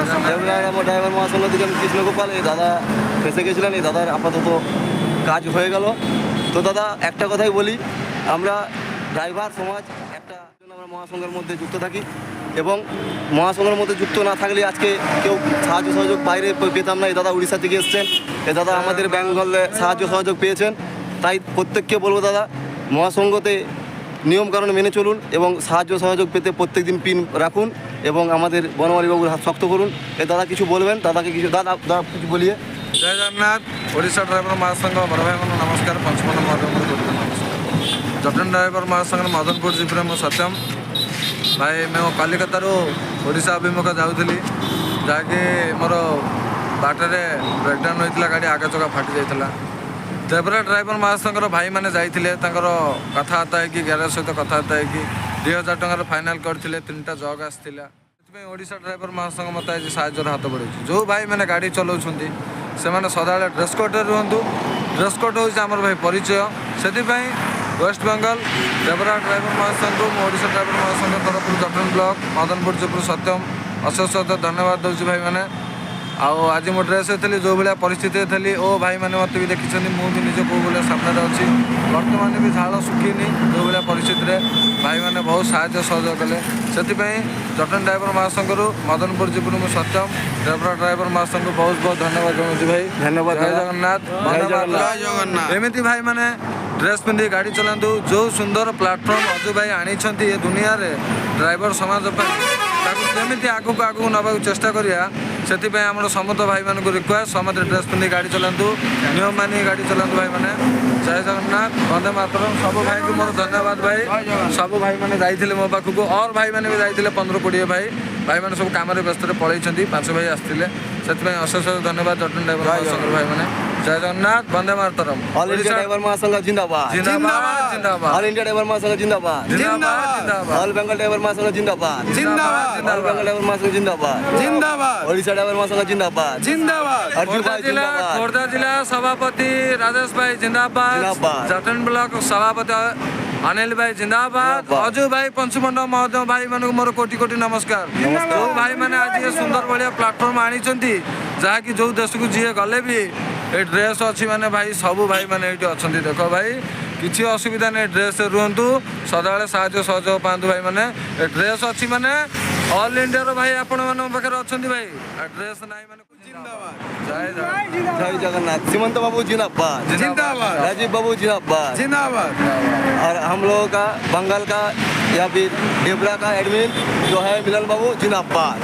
Driver মহাসংঘ থেকে আমি কৃষ্ণগোপাল, এই দাদা ফেসে গেছিলেন, এই দাদার আপাতত কাজ হয়ে গেল। তো দাদা একটা কথাই বলি, আমরা ড্রাইভার সমাজ একটা আমরা মহাসংঘের মধ্যে যুক্ত থাকি, এবং মহাসংঘের মধ্যে যুক্ত না থাকলে আজকে কেউ সাহায্য সহযোগ বাইরে পেতাম না। এই দাদা উড়িষ্যা থেকে এসছেন, এই দাদা আমাদের বেঙ্গলে সাহায্য সহযোগ পেয়েছেন। তাই প্রত্যেককে বলবো দাদা, মহাসংঘতে নিয়মকানুন মেনে চলুন এবং সাহায্য সহযোগ পেতে প্রত্যেক দিন পিন রাখুন এবং আমাদের বনমালীবাবুর হাত শক্ত করুন। এই দাদা কিছু বলবেন, দাদাকে কিছু দাদা কিছু বলিয়ে। ଜୟ ଜଗନ୍ନାଥ। ଓଡ଼ିଶା ଡ୍ରାଇଭର ମହାସଂଘ ବଡ଼ ଭାଇମାନ ନମସ୍କାର। ପଞ୍ଚମନ ମହାଦେବଙ୍କର କୋଟି ନମସ୍କାର। ଜଟଣ ଡ୍ରାଇଭର ମହାସଂଘର ମଦନପୁର ଜିପ୍ରେ ମୁଁ ସତ୍ୟମ ଭାଇ, ମୁଁ କଲିକତାରୁ ଓଡ଼ିଶା ଅଭିମୁଖ ଯାଉଥିଲି, ଯାହାକି ମୋର ବାଟରେ ବ୍ରେକ୍ଡାଉନ୍ ହୋଇଥିଲା, ଗାଡ଼ି ଆଗ ଚକା ଫାଟି ଯାଇଥିଲା। ଦେବରା ଡ୍ରାଇଭର ମହାସଂଘର ଭାଇମାନେ ଯାଇଥିଲେ, ତାଙ୍କର କଥାବାର୍ତ୍ତା ହେଇକି ଗ୍ୟାରେଜ ସହିତ କଥାବାର୍ତ୍ତା ହେଇକି 2000 ଟଙ୍କାର ଫାଇନାଲ୍ କରିଥିଲେ। 3ଟା ଜଗ୍ ଆସିଥିଲା। ସେଥିପାଇଁ ଓଡ଼ିଶା ଡ୍ରାଇଭର ମହାସଂଘ ମୋତେ ଆଜି ସାହାଯ୍ୟର ହାତ ବଢ଼ାଇଛି। ଯେଉଁ ଭାଇମାନେ ଗାଡ଼ି ଚଲାଉଛନ୍ତି ସେମାନେ ସଦାବେଳେ ଡ୍ରେସ୍ କୋଡ଼୍ରେ ରୁହନ୍ତୁ। ଡ୍ରେସ୍ କୋଡ଼୍ ହେଉଛି ଆମର ଭାଇ ପରିଚୟ। ସେଥିପାଇଁ ୱେଷ୍ଟବେଙ୍ଗଲ ଦେବରା ଡ୍ରାଇଭର ମହାସଂଘକୁ ମୁଁ ଓଡ଼ିଶା ଡ୍ରାଇଭର ମହାସଂଘ ତରଫରୁ ଜଟଣ ବ୍ଲକ ମଦନପୁର ଜିପ୍ରୁ ସତ୍ୟମ ଅଶେଷ ଧନ୍ୟବାଦ ଦେଉଛି ଭାଇମାନେ। ଆଉ ଆଜି ମୁଁ ଡ୍ରେସ୍ ହେଇଥିଲି, ଯେଉଁ ଭଳିଆ ପରିସ୍ଥିତିରେ ଥିଲି, ଓ ଭାଇମାନେ ମୋତେ ବି ଦେଖିଛନ୍ତି, ମୁଁ ବି ନିଜ କେଉଁ ଭଳିଆ ସାମ୍ନାରେ ଅଛି। ବର୍ତ୍ତମାନ ବି ଝାଳ ଶୁଖିନି, ଯେଉଁ ଭଳିଆ ପରିସ୍ଥିତିରେ ଭାଇମାନେ ବହୁତ ସାହାଯ୍ୟ ସହଯୋଗ କଲେ। ସେଥିପାଇଁ ଜଟଣ ଡ୍ରାଇଭର ମହାସଂଘରୁ ମଦନପୁର ଜିପ୍ରୁ ମୁଁ ସତ୍ୟମ ଦେବରା ଡ୍ରାଇଭର ମହାସଂଘକୁ ବହୁତ ବହୁତ ଧନ୍ୟବାଦ ଜଣାଉଛି ଭାଇ। ଧନ୍ୟବାଦ। ଜୟ ଜଗନ୍ନାଥ। ଏମିତି ଭାଇମାନେ ଡ୍ରେସ୍ ପିନ୍ଧି ଗାଡ଼ି ଚଲାନ୍ତୁ। ଯେଉଁ ସୁନ୍ଦର ପ୍ଲାଟଫର୍ମ ଅଜୁ ଭାଇ ଆଣିଛନ୍ତି ଏ ଦୁନିଆରେ ଡ୍ରାଇଭର ସମାଜ ପାଇଁ, ତାକୁ କେମିତି ଆଗକୁ ଆଗକୁ ନେବାକୁ ଚେଷ୍ଟା କରିବା, ସେଥିପାଇଁ ଆମର ସମସ୍ତ ଭାଇମାନଙ୍କୁ ରିକ୍ୱେଷ୍ଟ, ସମସ୍ତେ ଡ୍ରେସ୍ ପିନ୍ଧି ଗାଡ଼ି ଚଲାନ୍ତୁ, ନିୟମ ମାନି ଗାଡ଼ି ଚଲାନ୍ତୁ ଭାଇମାନେ। ଜୟ ଜଗନ୍ନାଥ, ବନ୍ଦେ ମାତରମ୍। ସବୁ ଭାଇଙ୍କୁ ମୋର ଧନ୍ୟବାଦ ଭାଇ। ସବୁ ଭାଇମାନେ ଯାଇଥିଲେ ମୋ ପାଖକୁ, ଅର୍ ଭାଇମାନେ ବି ଯାଇଥିଲେ 15-20 ଭାଇ। ଭାଇମାନେ ସବୁ କାମରେ ବ୍ୟସ୍ତରେ ପଳେଇଛନ୍ତି, 5 ଭାଇ ଆସିଥିଲେ। ସେଥିପାଇଁ ଅଶେଷ ଧନ୍ୟବାଦ ଜଟଣ ଡ୍ରାଇଭର ମହାସଂଘର ଭାଇମାନେ। ଜୟ ଜଗନ୍ନାଥ, ବନ୍ଦେ ମାତରମ୍। অল ইন্ডিয়া ড্রাইভার মহাসংঘ জিন্দাবাদ, জিন্দাবাদ জিন্দাবাদ। অল ইন্ডিয়া ড্রাইভার মহাসংঘ জিন্দাবাদ, জিন্দাবাদ জিন্দাবাদ। অল বেঙ্গল ড্রাইভার মহাসংঘ জিন্দাবাদ, জিন্দাবাদ অল বেঙ্গল ড্রাইভার মহাসংঘ জিন্দাবাদ, জিন্দাবাদ। ওড়িশা ড্রাইভার মহাসংঘ জিন্দাবাদ, জিন্দাবাদ। অর্জুন ভাই জিন্দাবাদ, খোর্ধা জেলা সভাপতি রাজেশ ভাই জিন্দাবাদ। জিন্দাবাদ। জটন ব্লক সভাপতি অনিল ভাই জিন্দাবাদ। অজু ভাই পঞ্চমଣ୍ଡ ମହୋଦୟ ଭାଇମାନଙ୍କୁ ମୋର କୋଟି କୋଟି ନମସ୍କାର। ଯେଉଁ ଭାଇମାନେ ଆଜି ଏ ସୁନ୍ଦର ଭଳିଆ ପ୍ଲାଟଫର୍ମ ଆଣିଛନ୍ତି, ଯାହାକି ଯେଉଁ ଦେଶକୁ ଯିଏ ଗଲେ ବି ଏ ଡ୍ରେସ୍ ଅଛି ମାନେ ଭାଇ, ସବୁ ଭାଇମାନେ ଏଇଠି ଅଛନ୍ତି। ଦେଖ ଭାଇ, କିଛି ଅସୁବିଧା ନାହିଁ, ଡ୍ରେସ୍ ରୁହନ୍ତୁ, ସଦାବେଳେ ସାହାଯ୍ୟ ସହଯୋଗ ପାଆନ୍ତୁ ଭାଇମାନେ। ଏ ଡ୍ରେସ୍ ଅଛି ମାନେ ଅଲ୍ ଇଣ୍ଡିଆର ଭାଇ ଆପଣମାନଙ୍କ ପାଖରେ ଅଛନ୍ତି भाई। ଡ୍ରେସ୍ ନାହିଁ ମାନେ ଜିନ୍ଦାବାଦ। ଜୟ ଜଗନ୍ନାଥ। जय जगन्नाथ। सीमंत बाबू जिंदाबाद, जिंदाबाद। राजीव बाबू जिंदाबाद, जिंदाबाद। और हम लोगों का बंगाल का या फिर डेबरा का एडमिन जो है मिलन बाबू जिंदाबाद।